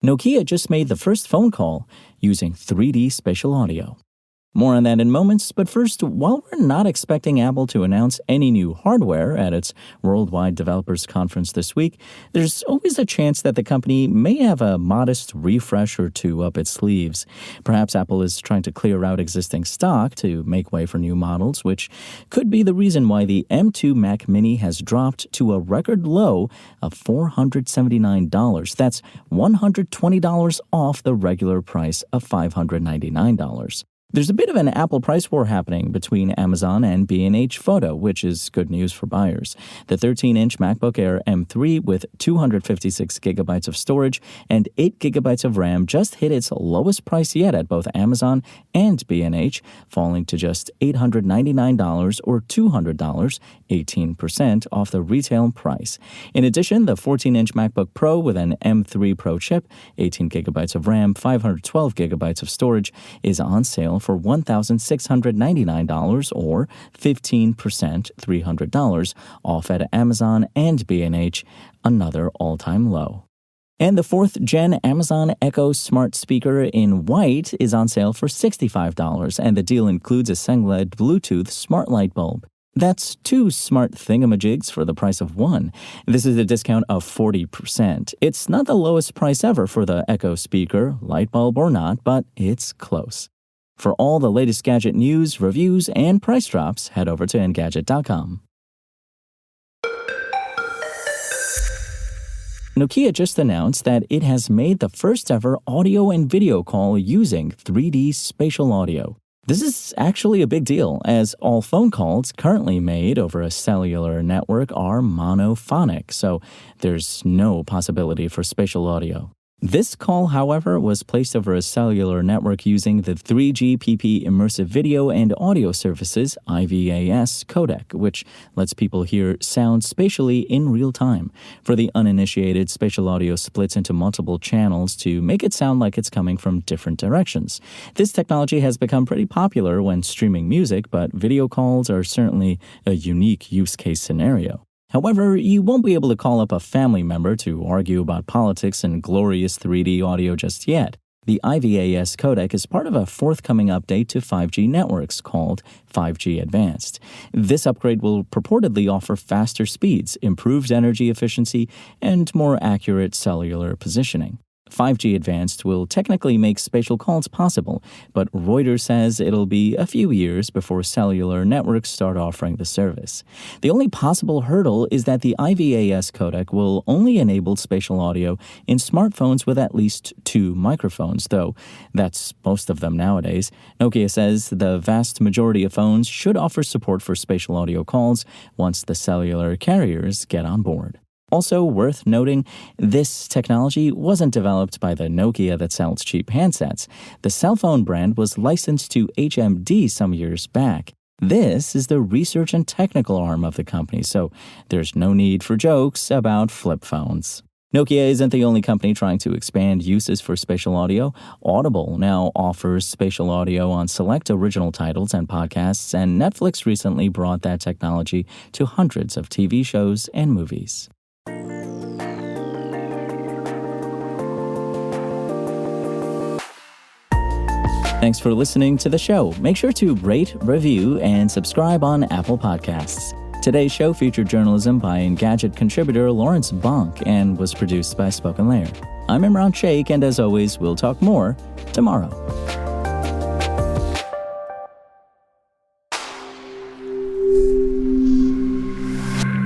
Nokia just made the first phone call using 3D spatial audio. More on that in moments, but first, while we're not expecting Apple to announce any new hardware at its Worldwide Developers Conference this week, there's always a chance that the company may have a modest refresh or two up its sleeves. Perhaps Apple is trying to clear out existing stock to make way for new models, which could be the reason why the M2 Mac Mini has dropped to a record low of $479. That's $120 off the regular price of $599. There's a bit of an Apple price war happening between Amazon and B&H Photo, which is good news for buyers. The 13-inch MacBook Air M3 with 256 gigabytes of storage and 8 gigabytes of RAM just hit its lowest price yet at both Amazon and B&H, falling to just $899 or $200, 18% off the retail price. In addition, the 14-inch MacBook Pro with an M3 Pro chip, 18 gigabytes of RAM, 512 gigabytes of storage is on sale for $1,699 or 15%, $300 off at Amazon and B&H, another all-time low. And the 4th Gen Amazon Echo Smart Speaker in white is on sale for $65, and the deal includes a Sengled Bluetooth smart light bulb. That's 2 smart thingamajigs for the price of 1. This is a discount of 40%. It's not the lowest price ever for the Echo speaker, light bulb or not, but it's close. For all the latest gadget news, reviews, and price drops, head over to Engadget.com. Nokia just announced that it has made the first ever audio and video call using 3D spatial audio. This is actually a big deal, as all phone calls currently made over a cellular network are monophonic, so there's no possibility for spatial audio. This call, however, was placed over a cellular network using the 3GPP Immersive Video and Audio Services IVAS codec, which lets people hear sound spatially in real time. For the uninitiated, spatial audio splits into multiple channels to make it sound like it's coming from different directions. This technology has become pretty popular when streaming music, but video calls are certainly a unique use case scenario. However, you won't be able to call up a family member to argue about politics and glorious 3D audio just yet. The IVAS codec is part of a forthcoming update to 5G networks called 5G Advanced. This upgrade will purportedly offer faster speeds, improved energy efficiency, and more accurate cellular positioning. 5G Advanced will technically make spatial calls possible, but Reuters says it'll be a few years before cellular networks start offering the service. The only possible hurdle is that the IVAS codec will only enable spatial audio in smartphones with at least 2 microphones, though that's most of them nowadays. Nokia says the vast majority of phones should offer support for spatial audio calls once the cellular carriers get on board. Also worth noting, this technology wasn't developed by the Nokia that sells cheap handsets. The cell phone brand was licensed to HMD some years back. This is the research and technical arm of the company, so there's no need for jokes about flip phones. Nokia isn't the only company trying to expand uses for spatial audio. Audible now offers spatial audio on select original titles and podcasts, and Netflix recently brought that technology to hundreds of TV shows and movies. Thanks for listening to the show. Make sure to rate, review, and subscribe on Apple Podcasts. Today's show featured journalism by Engadget contributor Lawrence Bonk and was produced by Spoken Layer. I'm Imran Sheikh, and as always, we'll talk more tomorrow.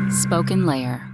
Spoken Layer.